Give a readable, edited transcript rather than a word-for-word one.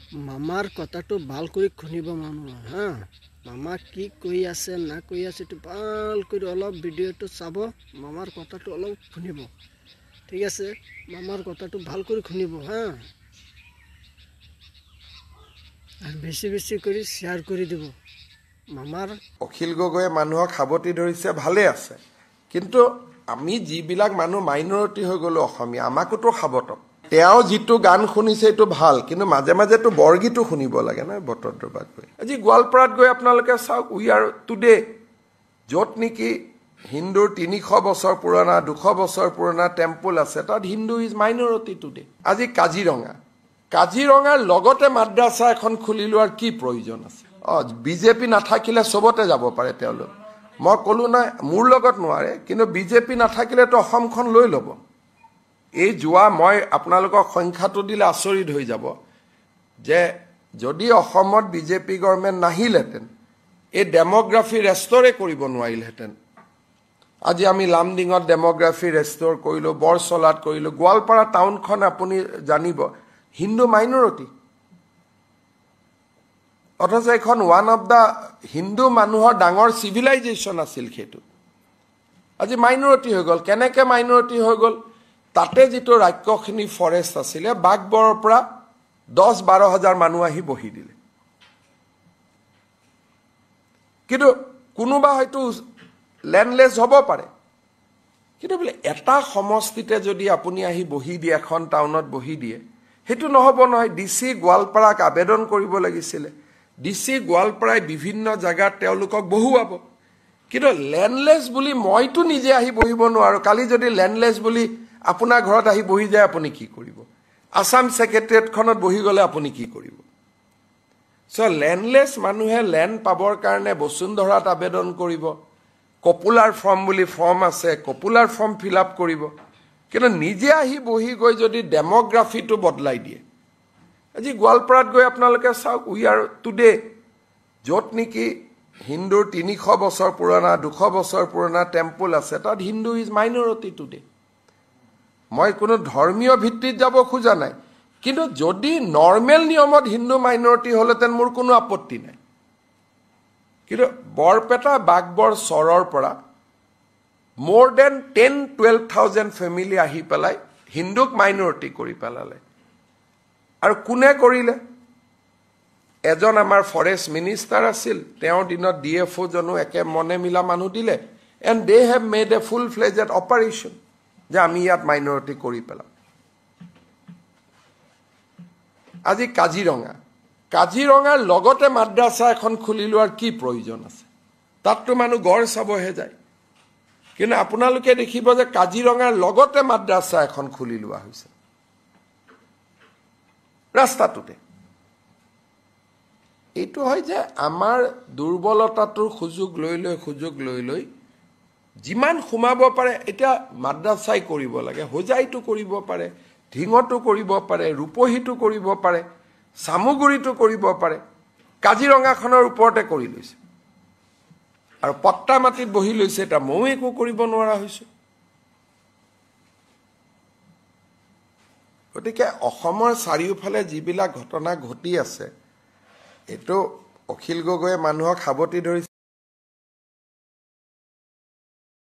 মামাৰ কথাটো ভাল কৰি শুনিব মানুহ হা মামা কি কৈ আছে না কৈ আছে তো ভাল কৰি অলপ ভিডিঅ'টো চাব মামাৰ কথাটো অলপ শুনিব ঠিক আছে মামাৰ কথাটো ভাল কৰি শুনিব হা আৰু বেছি বেছি কৰি শেয়াৰ কৰি দিব মামাৰ অখিল গগৈয়ে মানুহক সাৱটি ধৰিছে ভালে আছে কিন্তু আমি যিবিলাক মানুহ মাইনৰিটি হৈ গলো অসমীয়া আমাকোতো সাৱটক তেওঁ যিটো গান শুনিছে এইটো ভাল কিন্তু মাজে মাজে তো বৰগীতো শুনিব লাগে না বতৰ দৰবাত গৈ আজি গোৱালপাৰাত গৈ আপোনালোকে চাওক উই আৰ টুডে য'ত নেকি হিন্দুৰ 300 বছৰ পুৰণা 200 বছৰ পুৰণা টেম্পল আছে তাত হিন্দু ইজ মাইনৰিটি টুডে আজি কাজিৰঙাৰ লগতে মাদ্ৰাছা এখন খুলি লোৱাৰ কি প্ৰয়োজন আছে বিজেপি নাথাকিলে সবতে যাব পাৰে তেওঁলোক মই কলো না মোৰ লগত নোৱাৰে কিন্তু বিজেপি নাথাকিলেতো অসমখন লৈ ল'ব এই যোৱা মই আপোনালোকক সংখ্যাটো দিলে আচৰিত হৈ যাব যে যদি অসমত বিজেপি গভৰ্ণমেণ্ট নাহিলেতেন এই ডেমোগ্ৰাফি ৰেষ্টৰে কৰিব নোৱাৰিলেতেন আজি আমি লামডিঙত ডেমোগ্ৰাফি ৰেষ্টৰ কৰিলো বৰছলাত কৰিলো গোৱালপাৰা টাউনখন আপুনি জানিব হিন্দু মাইনৰিটি অথচ এখন ওৱান অফ দা হিন্দু মানুহৰ ডাঙৰ চিভিলাইজেশ্যন আছিল সেইটো আজি মাইনৰিটি হৈ গ'ল কেনেকৈ মাইনৰিটি হৈ গ'ল তাতে যিটো ৰাক্ষসিনী ফৰেষ্ট আছিলে বাগবৰৰ পৰা 10-12 হাজাৰ মানুহ আহি বহি দিলে কিন্তু কোনোবা হয়তো লেণ্ডলেছ হ'ব পাৰে কিন্তু বোলে এটা সমষ্টিতে যদি আপুনি আহি বহি দিয়ে এখন টাউনত বহি দিয়ে সেইটো নহ'ব নহয় ডিসি গোৱালপাৰাক আবেদন কৰিব লাগিছিলে ডিসি গোৱালপাৰাই বিভিন্ন জায়গাত তেওঁলোকক বহুৱাব কিন্তু লেণ্ডলেছ বুলি মইতো নিজে আহি বহিব নোৱাৰো কালি যদি লেণ্ডলেছ বুলি আপোনাৰ ঘৰত আহি বহি যায় আপুনি কি কৰিব আসাম সেক্ৰেটাৰিয়েটখনত বহি গলে আপুনি কি কৰিব সো লেণ্ডলেছ মানুহে লেণ্ড পাবৰ কাৰণে বসুন্ধৰাত আবেদন কৰিব পপুলাৰ ফৰ্ম বুলি ফৰ্ম আছে পপুলাৰ ফৰ্ম ফিল আপ কৰিব কিন্তু নিজে আহি বহি গৈ যদি ডেমোগ্ৰাফিটো বদলাই দিয়ে আজি গোৱালপাৰাত গৈ আপোনালোকে চাওক উই আৰ টুডে য'ত নেকি হিন্দুৰ 300 বছৰ পুৰণা 200 বছৰ পুৰণা টেম্পল আছে তাত হিন্দু ইজ মাইনৰিটি টুডে মই কোনো ধৰ্মীয় ভিত্তিত যাব খোজা নাই কিন্তু যদি নৰ্মেল নিয়মত হিন্দু মাইনৰিটি হলেতেন মোৰ কোনো আপত্তি নাই কিন্তু বৰপেটা বাগবৰ চৰৰ পৰা more than 10-12,000 ফেমিলি আহি পেলাই হিন্দুক মাইনৰিটি কৰি পেলালে আৰু কোনে কৰিলে এজন আমাৰ ফৰেষ্ট মিনিষ্টাৰ আছিল তেওঁৰ দিনত ডিএফও জনো একে মনে মিলা মানুহ দিলে and they have made a full fledged operation যে আমি ইয়াত মাইনৰিটি কৰি পেলাম আজি কাজিৰঙাৰ লগতে মাদ্ৰাছা এখন খুলি লোৱাৰ কি প্ৰয়োজন আছে তাততো মানুহ গড় চাবহে যায় কিন্তু আপোনালোকে দেখিব যে কাজিৰঙাৰ লগতে মাদ্ৰাছা এখন খুলি লোৱা হৈছে ৰাস্তাটোতে এইটো হয় যে আমাৰ দুৰ্বলতাটোৰ সুযোগ লৈ লৈ যিমান সুমাব পাৰে এটা মাদ্ৰাছাই কৰিব লাগে হোজাইটো কৰিব পাৰে ঢিঙটো কৰিব পাৰে ৰূপহীটো কৰিব পাৰে সামুগুৰিটো কৰিব পাৰে কাজিৰঙাখনৰ ওপৰতে কৰি লৈছে আৰু পট্টা মাটিত বহি লৈছে এটা মৌ একো কৰিব নোৱাৰা হৈছে গতিকে অসমৰ চাৰিওফালে যিবিলাক ঘটনা ঘটি আছে এটো অখিল গগৈয়ে মানুহক সাৱটি ধৰিছে